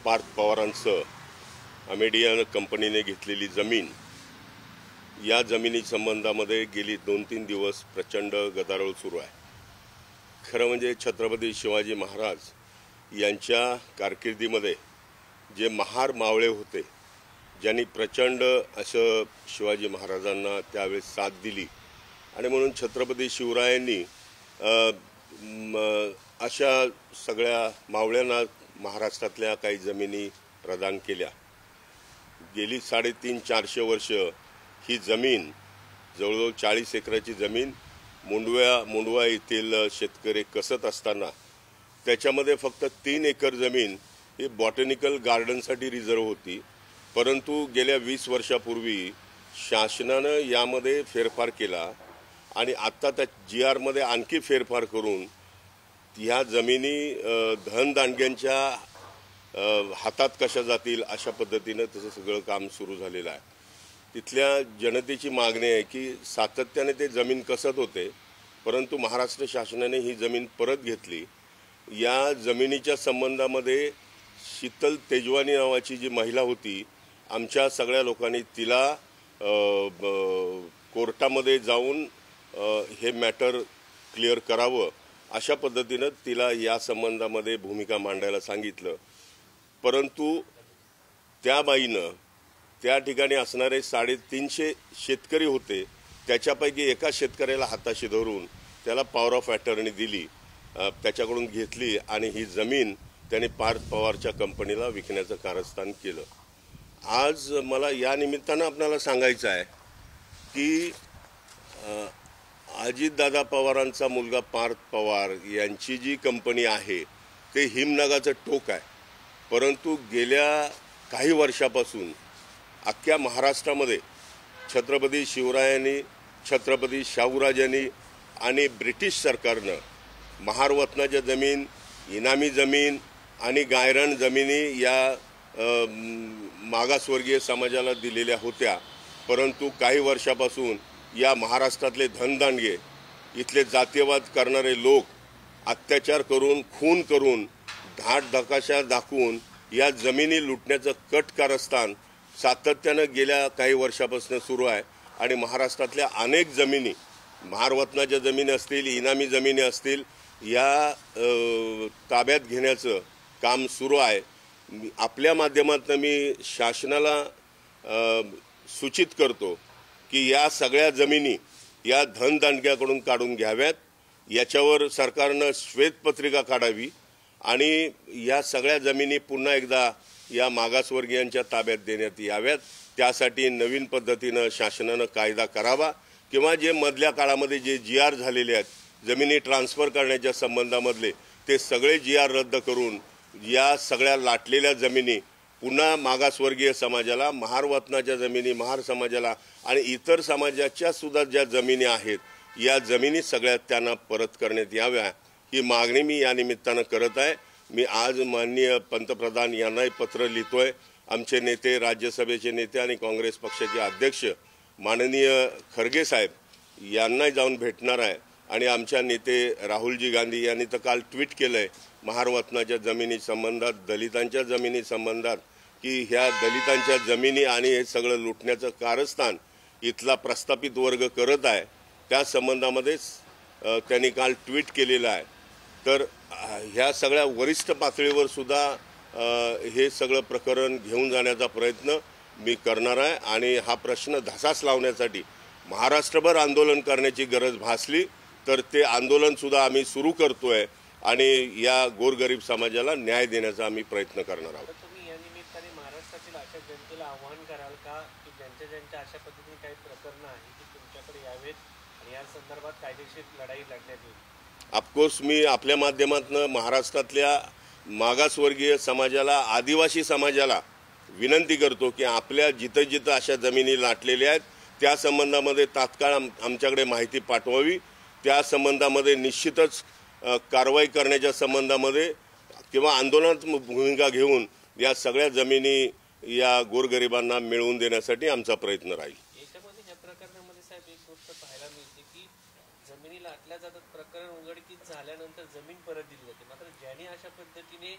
पार्थ पवारांचं अमेडियन कंपनीने घेतलेली जमीन, या जमिनी संबंधामध्ये गेली 2-3 दिवस प्रचंड गदारोळ सुरू आहे। खरं म्हणजे छत्रपती शिवाजी महाराज यांच्या कारकिर्दीमध्ये जे महार मावळे होते, ज्यांनी प्रचंड असं शिवाजी महाराजांना त्यावेळेस साथ दिली आणि म्हणून छत्रपती शिवरायांनी अशा सगळ्या मावळ्यांना महाराष्ट्रातल्या काही जमिनी प्रदान केल्या। गेली 350-400 वर्ष ही जमीन, जवळजवळ 40 एकराची जमीन मुंडवा येथील शेतकरी कसत असताना त्याच्यामध्ये फक्त 3 एकर जमीन ही बॉटॅनिकल गार्डनसाठी रिझर्व होती। परंतु गेल्या 20 वर्षापूर्वी शासनानं यामध्ये फेरफार केला आणि आता त्या GR मध्ये आणखी फेरफार करून ह्या जमिनी धनदांडग्यांच्या हातात कशा जातील अशा पद्धतीने तसं सगळं काम सुरू झालेलं आहे। तिथल्या जनतेची मागणी आहे की सातत्याने ते जमीन कसत होते, परंतु महाराष्ट्र शासनाने ही जमीन परत घेतली। या जमिनीच्या संबंधामध्ये शीतल तेजवानी नावाची जी महिला होती, आमच्या सगळ्या लोकांनी तिला कोर्टामध्ये जाऊन हे मॅटर क्लिअर करावं अशा पद्धतीनं तिला या संबंधामध्ये भूमिका मांडायला सांगितलं। परंतु त्या बाईनं त्या ठिकाणी असणारे 350 शेतकरी होते, त्याच्यापैकी एका शेतकऱ्याला हाताशी धरून त्याला पॉवर ऑफ अटर्नी दिली, त्याच्याकडून घेतली आणि ही जमीन त्याने पार्थ पवारच्या कंपनीला विकण्याचं कारस्थान केलं। आज मला या निमित्तानं आपल्याला सांगायचं आहे की अजितदादा पवारांचा मुलगा पार्थ पवार यांची जी कंपनी आहे ते हिमनगाचं टोक आहे, परंतु गेल्या काही वर्षापासून अख्ख्या महाराष्ट्रामध्ये छत्रपती शिवरायांनी, छत्रपती शाहूराजांनी आणि ब्रिटिश सरकारनं महारवतनाच्या जमीन, इनामी जमीन आणि गायरान जमिनी या मागासवर्गीय समाजाला दिलेल्या होत्या। परंतु काही वर्षापासून या महाराष्ट्रातले धनदांडगे, इथले जातीयवाद करणारे लोक अत्याचार करून, खून करून, धाकधकाशा दाखवून या जमिनी लुटण्याचं कट कारस्थान सातत्यानं गेल्या काही वर्षापासून सुरू आहे आणि महाराष्ट्रातल्या अनेक जमिनी, महारवतनाच्या जमिनी असतील, इनामी जमिनी असतील, या ताब्यात घेण्याचं काम सुरू आहे। आपल्या माध्यमातून मी शासनाला सूचित करतो की या सगळ्या जमिनी या धनदांडग्याकडून काढून घ्याव्यात, याच्यावर सरकारनं श्वेतपत्रिका काढावी आणि या सगळ्या जमिनी पुन्हा एकदा या मागासवर्गीयांच्या ताब्यात देण्यात याव्यात। त्यासाठी नवीन पद्धतीनं शासनानं कायदा करावा किंवा जे मधल्या काळामध्ये जे GR झालेले आहेत जमिनी ट्रान्सफर करण्याच्या संबंधामधले, ते सगळे GR रद्द करून या सगळ्या लाटलेल्या जमिनी पुन्हा मागासवर्गीय समाजाला, महारवतनाच्या जमिनी महार समाजाला आणि इतर समाजाच्या सुद्धा ज्या जमिनी आहेत या जमिनी सगळ्या त्यांना परत करण्यात याव्या, ही मागणी मी या निमित्तानं करत आहे। मी आज माननीय पंतप्रधान यांनाही पत्र लिहितोय। आमचे नेते, राज्यसभेचे नेते आणि काँग्रेस पक्षाचे अध्यक्ष माननीय खरगे साहेब यांनाही जाऊन भेटणार आहे आणि आमच्या नेते राहुलजी गांधी यांनी तर काल ट्विट केलंय महारवतनाच्या जमिनी संबंधात, दलितांच्या जमिनी संबंधात की ह्या दलितांच्या जमिनी आणि हे सगळं लुटण्याचं कारस्थान इथला प्रस्थापित वर्ग करत आहे, त्या संबंधामध्येच त्यांनी काल ट्विट केलेलं आहे। तर ह्या सगळ्या वरिष्ठ पातळीवर सुद्धा हे सगळं प्रकरण घेऊन जाण्याचा प्रयत्न मी करणार आहे आणि हा प्रश्न धसास लावण्यासाठी महाराष्ट्रभर आंदोलन करण्याची गरज भासली तर ते आंदोलन सुद्धा आम्ही सुरू करतोय आणि या गोरगरीब समाजाला न्याय देण्याचा आम्ही प्रयत्न करणार आहोत। तुम्ही या निमित्ताने महाराष्ट्रातील अशा जनतेला आवाहन कराल का की ज्यांच्या अशा पद्धतीने काही प्रकरणं आहेत की तुमच्याकडे यावेत आणि या संदर्भात कायदेशीर लढाई लढण्यात येईल? ऑफकोर्स मी आपल्या माध्यमातून महाराष्ट्रातल्या मागासवर्गीय समाजाला, आदिवासी समाजाला विनंती करतो की आपल्या जिथं जिथं अशा जमिनी लाटलेल्या आहेत त्या संबंधामध्ये तात्काळ आमच्याकडे माहिती पाठवावी। त्या संबंधामध्ये निश्चितच कारवाई करण्याच्या संबंधामध्ये किंवा आंदोलनात भूमिका घेऊन या सगळ्या जमिनी या गोरगरिबांना मिळवून देण्यासाठी आमचा प्रयत्न राहील। याच्यामध्ये या प्रकरणामध्ये साहेब एक गोष्ट पाहायला मिळते की जमिनी लाटल्या जातात, प्रकरण उघडकीस झाल्यानंतर जमीन परत दिली जाते, मात्र ज्यांनी अशा पद्धतीने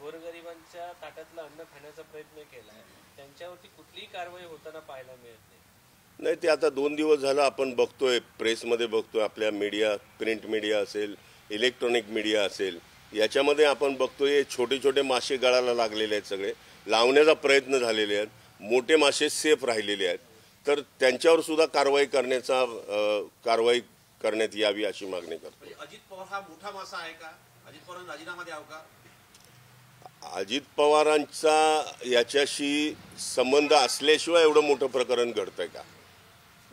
गोरगरिबांच्या ताटातलं अन्न खाण्याचा प्रयत्न केला आहे, त्यांच्यावरती कुठलीही कारवाई होताना पाहायला मिळत नाही. नाही, ते आता 2 दिवस झालं आपण बघतोय, प्रेसमध्ये बघतोय, आपल्या मीडिया, प्रिंट मीडिया असेल, इलेक्ट्रॉनिक मीडिया असेल, याच्यामध्ये आपण बघतोय छोटे छोटे मासे गळाला लागलेले आहेत, सगळे लावण्याचा प्रयत्न झालेले आहेत, मोठे मासे सेफ राहिलेले आहेत. तर त्यांच्यावर सुद्धा कारवाई करण्यात यावी अशी मागणी करतो. अजित पवार हा मोठा मासा आहे का? अजित पवारांनी राजीनामा द्यावा का? अजित पवारांचा याच्याशी संबंध असल्याशिवाय एवढं मोठं प्रकरण घडतंय का?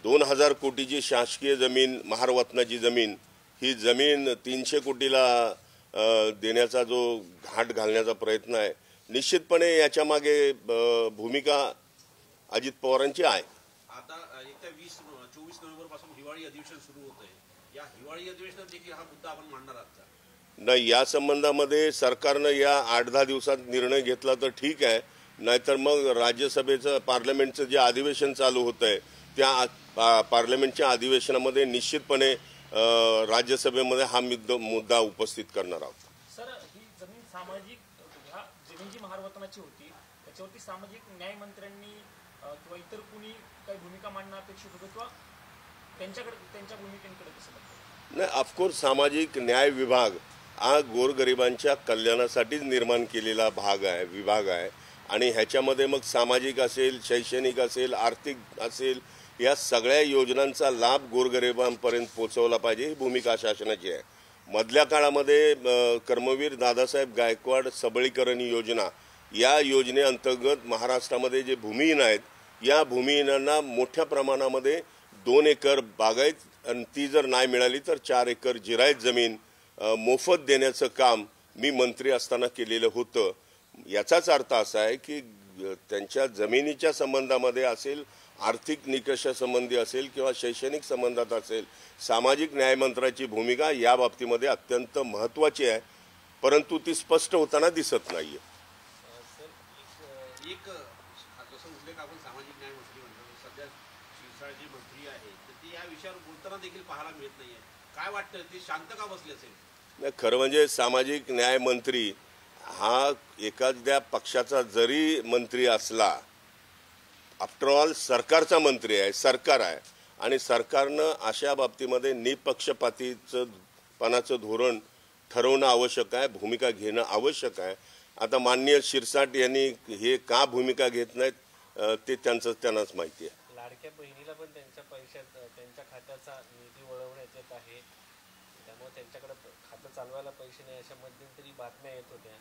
2000 कोटीची शासकीय जमीन, महारत्नाची जमीन, ही जमीन 300 कोटीला देण्याचा जो घाट घालण्याचा प्रयत्न आहे, निश्चितपणे याच्या मागे भूमिका अजित पवारांची आहे. आता येत्या 24 नोव्हेंबर पासून हिवाळी अधिवेशन सुरू होत आहे. या हिवाळी अधिवेशनात देखील हा मुद्दा आपण मांडणार आहात का? नाही, या संबंधामध्ये सरकारनं या 8-10 दिवसात निर्णय घेतला तर ठीक आहे, नाहीतर मग राज्यसभेचं, पार्लमेंटचं जे अधिवेशन चालू होत आहे, त्या पार्लमेंटच्या अधिवेशनामध्ये निश्चितपणे राज्यसभेमध्ये हा मुद्दा उपस्थित करणार आहोत. सर, ही जमीन सामाजिक, ह्या जमीन जी महारत्नाची होती त्याच्यावरती सामाजिक न्याय मंत्र्यांनी किंवा इतर कुणी काही भूमिका मांडणं अपेक्षित होतं, किंवा त्यांच्या भूमिकेकडे कसं बघतो? नाही, ऑफकोर्स सामाजिक न्याय विभाग हा गोरगरिबांच्या कल्याणासाठीच निर्माण केलेला विभाग आहे आणि ह्याच्यामध्ये मग सामाजिक असेल, शैक्षणिक असेल, आर्थिक असेल, या सगळ्या योजनांचा लाभ गोरगरिबांपर्यंत पोहोचवला पाहिजे, ही भूमिका शासनाची आहे. मधल्या काळामध्ये कर्मवीर दादासाहेब गायकवाड सबळीकरण योजना, या योजनेअंतर्गत महाराष्ट्रामध्ये जे भूमिहीन आहेत, या भूमिहीनांना मोठ्या प्रमाणामध्ये 2 एकर बागायत आणि ती जर नाही मिळाली तर 4 एकर जिरायत जमीन मोफत देण्याचं काम मी मंत्री असताना केलेलं होतं. याचाच अर्थ असा आहे की त्यांच्या जमिनीच्या संबंधामध्ये असेल, आर्थिक निकषासंबंधी असेल किंवा शैक्षणिक संबंधात असेल, सामाजिक न्यायमंत्र्याची भूमिका या बाबतीमध्ये अत्यंत महत्त्वाची आहे, परंतु ती स्पष्ट होताना दिसत नाहीये. एक जसं उल्लेख आपण सामाजिक न्याय मंत्री म्हणतो, सध्या शिरसाळचे मंत्री आहेत, तर ते या विषयावर बोलताना देखील पाहायला मिळत नाहीये. काय वाटतं, ते शांत का बसले असेल? नाही, खरं म्हणजे सामाजिक न्याय मंत्री हा एखाद्या पक्षाचा जरी मंत्री असला, आफ्टर ऑल सरकारचा मंत्री आहे, सरकार आहे, आणि सरकारनं अशा बाबतीमध्ये निपक्षपातीपणाचं धोरण ठरवणं आवश्यक आहे, भूमिका घेणं आवश्यक आहे. आता माननीय शिरसाट यांनी हे का भूमिका घेत नाहीत ते त्यांनाच माहिती आहे. लाडक्या बहिणीला पण त्यांच्या पैशात, त्यांच्या खात्याचा निधी वळवण्यात येत आहे, त्यामुळे त्यांच्याकडे खातं चालवायला पैसे नाही, अशा मध्यंतरी बातम्या येत होत्या.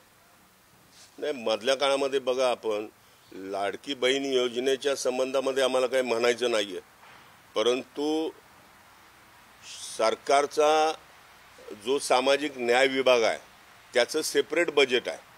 नाही, मधल्या काळामध्ये बघा, आपण लाडकी बहीण योजनेच्या संबंधामध्ये आम्हाला काही म्हणायचं नाहीये, परंतु सरकारचा जो सामाजिक न्याय विभाग आहे त्याचं सेपरेट बजेट आहे.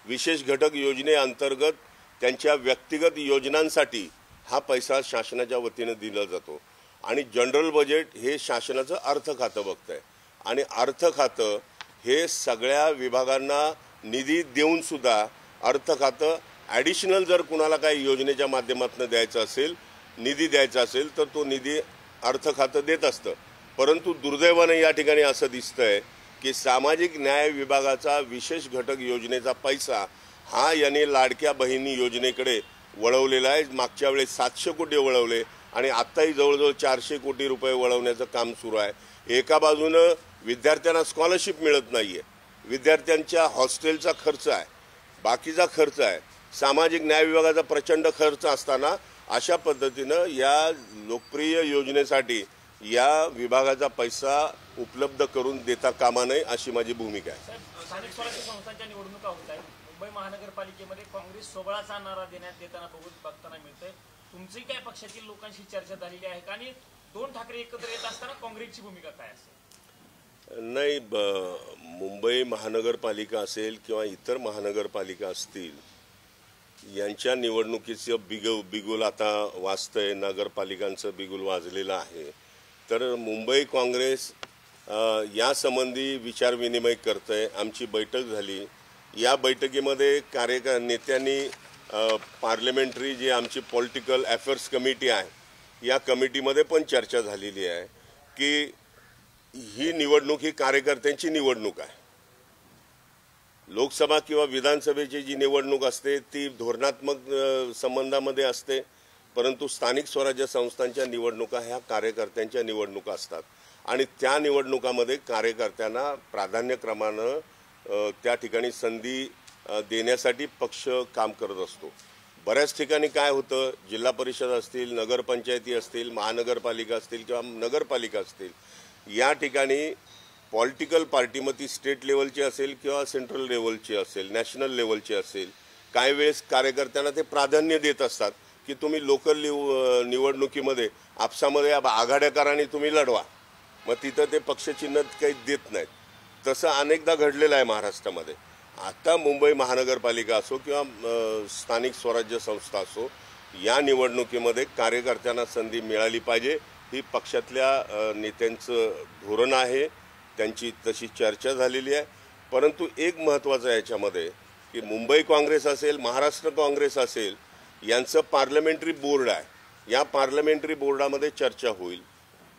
विशेष घटक योजनेअंतर्गत त्यांच्या व्यक्तिगत योजनांसाठी हा पैसा शासनाच्या वतीने दिला जातो आणि जनरल बजेट हे शासनाचं अर्थ खातं बघतंय आणि अर्थ खातं हे सगळ्या विभागांना निधी देऊन सुद्धा अर्थ खातं ॲडिशनल जर कुणाला काही योजनेच्या माध्यमातून द्यायचं असेल, निधी द्यायचा असेल, तर तो निधी अर्थ खातं देत असतं. परंतु दुर्दैवाने या ठिकाणी असं दिसतंय की सामाजिक न्याय विभागाचा विशेष घटक योजनेचा पैसा हा याने लाडक्या बहिणी योजनेकडे वळवलेला आहे. मागच्या वेळेस 700 कोटी वळवले आणि आत्ताही जवळजवळ 400 कोटी रुपये वळवण्याचं काम सुरू आहे. एका बाजूनं विद्यार्थ्यांना स्कॉलरशिप मिळत नाहीये, विद्यार्थ्यांच्या हॉस्टेलचा खर्च आहे, बाकीचा खर्च आहे, सामाजिक न्याय विभागाचा प्रचंड खर्च असताना अशा पद्धतीनं या लोकप्रिय योजनेसाठी या विभागाचा पैसा उपलब्ध करून देता कामा नये अशी माझी भूमिका आहे. स्थानिक स्वराज्य संस्थांच्या निवडणुका होत आहेत. मुंबई महानगरपालिकेमध्ये काँग्रेस सोबळाचा नारा देताना बघताना मिळतंय. तुमची काय पक्षातील लोकांशी चर्चा झालेली आहे का, आणि 2 ठाकरे एकत्र येत असताना काँग्रेसची भूमिका काय असेल? नाही, मुंबई महानगरपालिका असेल किंवा इतर महानगरपालिका असतील, यांच्या निवडणुकीचं बिगुल आता वाजतंय, नगरपालिकांचं बिगुल वाजलेलं आहे. तर मुंबई काँग्रेस यासंबंधी विचारविनिमय करतंय. आमची बैठक झाली, या बैठकीमध्ये नेत्यांनी पार्लमेंटरी जी आमची पॉलिटिकल अफेअर्स कमिटी आहे, या कमिटीमध्ये पण चर्चा झालेली आहे की ही निवडणूक ही कार्यकर्त्यांची निवडणूक आहे लोकसभा किंवा विधानसभेची जी निवडणूक असते ती धोरणात्मक संबंधामध्ये असते, परंतु स्थानिक स्वराज्य संस्थांच्या निवडणुका ह्या कार्यकर्त्यांच्या निवडणुका असतात आणि त्या निवडणुकामध्ये कार्यकर्त्यांना प्राधान्यक्रमानं त्या ठिकाणी संधी देण्यासाठी पक्ष काम करत असतो. बऱ्याच ठिकाणी काय होतं, जिल्हा परिषद असतील, नगरपंचायती असतील, महानगरपालिका असतील किंवा नगरपालिका असतील, या ठिकाणी पॉलिटिकल पार्टी मग ती स्टेट लेवलची असेल किंवा सेंट्रल लेवलची असेल, नॅशनल लेवलची असेल, काही वेळेस कार्यकर्त्यांना ते प्राधान्य देत असतात की तुम्ही लोकल निवडणुकीमध्ये आपसामध्ये आघाड्याकाराने तुम्ही लढवा, मग तिथं ते पक्षचिन्ह काही देत नाहीत. तसं अनेकदा घडलेलं आहे महाराष्ट्रामध्ये. आता मुंबई महानगरपालिका असो किंवा स्थानिक स्वराज्य संस्था असो, या निवडणुकीमध्ये कार्यकर्त्यांना संधी मिळाली पाहिजे, ही पक्षातल्या नेत्यांचं धोरण आहे, त्यांची तशी चर्चा झालेली आहे. परंतु एक महत्त्वाचं आहे याच्यामध्ये की मुंबई काँग्रेस असेल, महाराष्ट्र काँग्रेस असेल, यांचं पार्लमेंटरी बोर्ड आहे. या पार्लमेंटरी बोर्डामध्ये चर्चा होईल.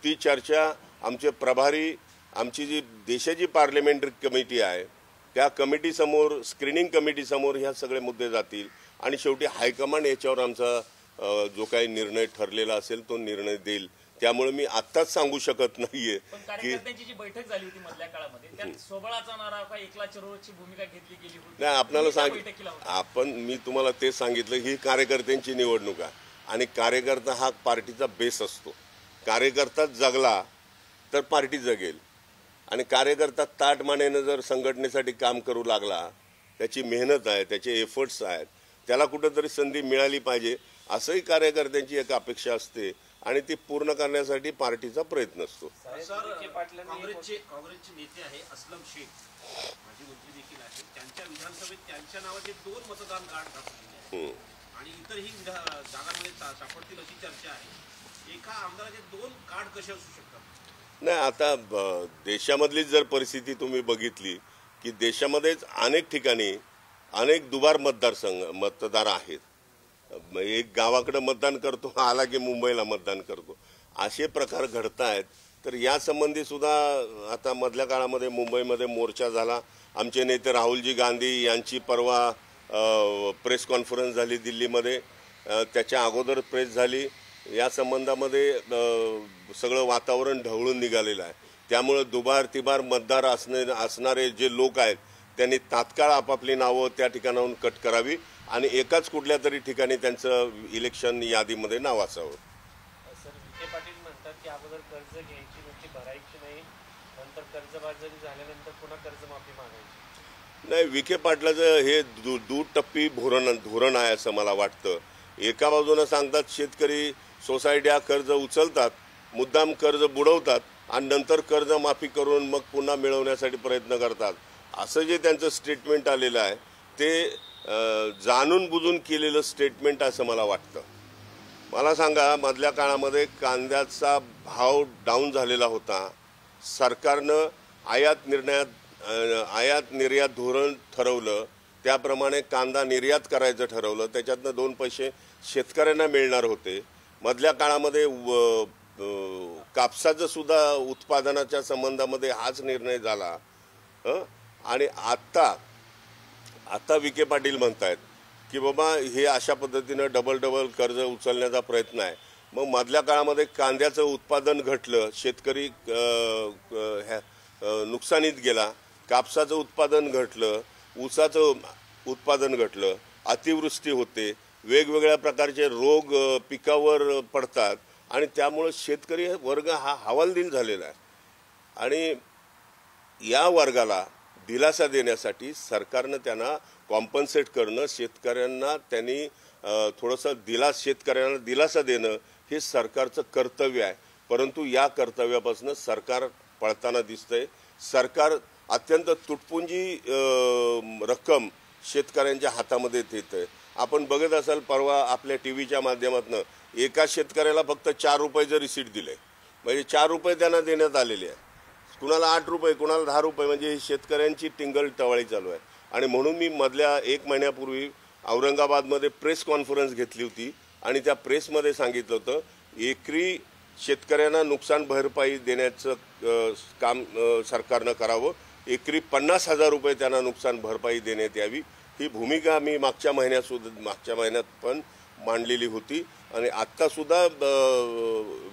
ती चर्चा आमचे प्रभारी, आमची जी देशाची पार्लमेंटरी कमिटी आहे त्या कमिटीसमोर, स्क्रीनिंग कमिटीसमोर ह्या सगळे मुद्दे जातील आणि शेवटी हायकमांड याच्यावर आमचा जो काही निर्णय ठरलेला असेल तो निर्णय देईल. त्यामुळे मी आत्ताच सांगू शकत नाहीये की त्यांची जी बैठक झाली होती मधल्या काळामध्ये त्यात सोबळाचा नारा का एकला चरोची भूमिका घेतली गेली होती. नाही, आपल्याला मी तुम्हाला ते सांगितलं, ही कार्यकर्त्यांची निवडणूक आहे आणि कार्यकर्ता हा पार्टीचा बेस असतो. कार्यकर्ताच जगला तर पार्टी जगेल आणि कार्यकर्ता ताटमानेनं जर संघटनेसाठी काम करू लागला, त्याची मेहनत आहे, त्याचे एफर्ट्स आहेत, त्याला कुठंतरी संधी मिळाली पाहिजे असंही कार्यकर्त्यांची एक अपेक्षा असते आणि ती पूर्ण करण्यासाठी पार्टीचा प्रयत्न असतो. काँग्रेसचे नेते आहे असलम शेख, माजी मंत्री देखील आहे, त्यांच्या विधानसभेत त्यांच्या नावाचे 2 मतदान कार्ड दाखवले आहेत आणि इतरही जागांमध्ये सापडतील अशी चर्चा आहे. एका आमदाराचे 2 कार्ड कसे असू शकतात? नाही, आता देशामधली जर परिस्थिती तुम्ही बघितली की देशामध्येच अनेक ठिकाणी अनेक दुबार मतदार आहेत. एक गावाकडे मतदान करतो, आला की मुंबईला मतदान करतो, असे प्रकार घडत आहेत. तर यासंबंधी सुद्धा आता मधल्या काळामध्ये मुंबईमध्ये मोर्चा झाला. आमचे नेते राहुलजी गांधी यांची परवा प्रेस कॉन्फरन्स झाली दिल्लीमध्ये, त्याच्या अगोदर प्रेस झाली. या संबंधामध्ये सगळं वातावरण ढवळून निघालेलं आहे. त्यामुळे दुबार तिबार मतदार असणारे जे लोक आहेत त्यांनी तात्काळ आपापली नावं त्या ठिकाणाहून कट करावी आणि एकाच कुठल्या तरी ठिकाणी त्यांचं इलेक्शन यादीमध्ये नाव असावं. सर, विखे पाटील म्हणतात की अगोदर कर्ज घ्यायची, नुसती भरायची नाही, नंतर कर्जबाजारी झाल्यानंतर पुन्हा कर्जमाफी मागायची. नाही, विखे पाटलाचं हे दुटप्पी धोरण आहे असं मला वाटतं. एका बाजूनं सांगतात शेतकरी सोसायट्या कर्ज उचलतात, मुद्दाम कर्ज बुडवतात आणि नंतर कर्ज माफी करून मग पुन्हा मिळवण्यासाठी प्रयत्न करतात. असं जे त्यांचं स्टेटमेंट आलेलं आहे ते जाणून बुजून केलेलं स्टेटमेंट असं मला वाटतं. मला सांगा, मधल्या काळामध्ये कांद्याचा भाव डाऊन झालेला होता. सरकारनं आयात निर्यात धोरण ठरवलं, त्याप्रमाणे कांदा निर्यात करायचं ठरवलं, त्याच्यातनं 2 पैसे शेतकऱ्यांना मिळणार होते. मधल्या काळामध्ये कापसाचं सुद्धा उत्पादनाच्या संबंधामध्ये हाच निर्णय झाला. आणि आता विखे पाटील म्हणतायत की बाबा हे अशा पद्धतीनं डबल कर्ज उचलण्याचा प्रयत्न आहे. मग मधल्या काळामध्ये कांद्याचं उत्पादन घटलं, शेतकरी नुकसानीत गेला, कापसाचं उत्पादन घटलं, ऊसाचं उत्पादन घटलं, अतिवृष्टी होते, वेगवेगळ्या प्रकारचे रोग पिकावर पडतात आणि त्यामुळे शेतकरी वर्ग हा हवालदिल झालेला आहे. आणि या वर्गाला दिलासा देण्यासाठी सरकारनं त्यांना कॉम्पन्सेट करणं, शेतकऱ्यांना त्यांनी थोडंसं शेतकऱ्यांना दिलासा देणं हे सरकारचं कर्तव्य आहे. परंतु या कर्तव्यापासून सरकार पळताना दिसतंय. सरकार अत्यंत तुटपुंजी रक्कम शेतकऱ्यांच्या हातामध्ये देतंय. आपण बघत असाल, परवा आपल्या टीव्हीच्या माध्यमातून एका शेतकऱ्याला फक्त 4 रुपयाचं रिसीट दिलंय, म्हणजे 4 रुपये त्यांना देण्यात आलेले आहे. कुणाला 8 रुपये, कुणाला 10 रुपये, म्हणजे ही शेतकऱ्यांची टिंगल टवाळी चालू आहे. आणि म्हणून मी मधल्या 1 महिन्यापूर्वी औरंगाबादमध्ये प्रेस कॉन्फरन्स घेतली होती आणि त्या प्रेसमध्ये सांगितलं होतं एकरी शेतकऱ्यांना नुकसान भरपाई देण्याचं काम सरकारनं करावं. एकरी 50,000 रुपये त्यांना नुकसान भरपाई देण्यात यावी, ही भूमिका मी मागच्या महिन्यात पण मांडलेली होती आणि आत्तासुद्धा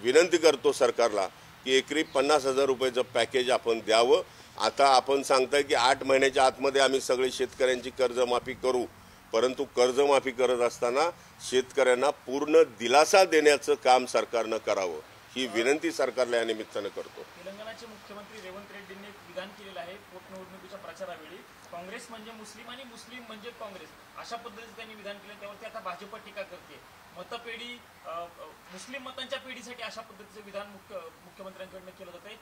विनंती करतो सरकारला की एकरी 50,000 रुपयाचं पॅकेज आपण द्यावं. आता आपण सांगताय की 8 महिन्याच्या आतमध्ये आम्ही सगळे शेतकऱ्यांची कर्जमाफी करू, परंतु कर्जमाफी करत असताना शेतकऱ्यांना पूर्ण दिलासा देण्याचं काम सरकारनं करावं, ही विनंती सरकारला या निमित्तानं करतो. तेलंगणाचे मुख्यमंत्री रेवंत रेड्डींनी विधान केलेलं आहे पोटनिवडणुकीच्या प्रचारावेळी, काँग्रेस म्हणजे मुस्लिम आणि मुस्लिम म्हणजे काँग्रेस, अशा पद्धतीचं त्यांनी विधान केलं. त्यावरती आता भाजप टीका करते. मतपेढी मुस्लिम मतांच्या पेढीसाठी अशा पद्धतीचं विधान मुख्यमंत्र्यांकडनं केलं जातंय,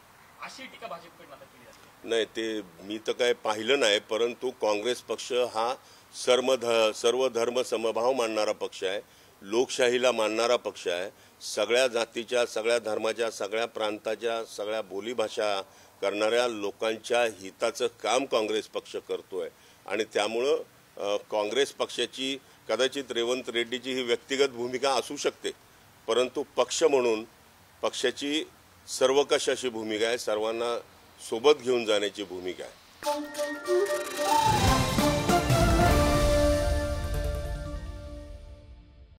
अशी टीका भाजपकडनं आता केली जाते. नाही, ते मी तर काय पाहिलं नाही, परंतु काँग्रेस पक्ष हा सर्व धर्म समभाव मानणारा पक्ष आहे, लोकशाहीला मानणारा पक्ष आहे. सगळ्या जातीच्या, सगळ्या धर्माच्या, सगळ्या प्रांताच्या, सगळ्या बोलीभाषा करणाऱ्या लोकांच्या हिताचं काम काँग्रेस पक्ष करतोय आणि त्यामुळं काँग्रेस पक्षाची कदाचित रेवंत रेड्डीची ही व्यक्तिगत भूमिका असू शकते, परंतु पक्ष म्हणून पक्षाची सर्वकष अशी भूमिका आहे, सर्वांना सोबत घेऊन जाण्याची भूमिका आहे.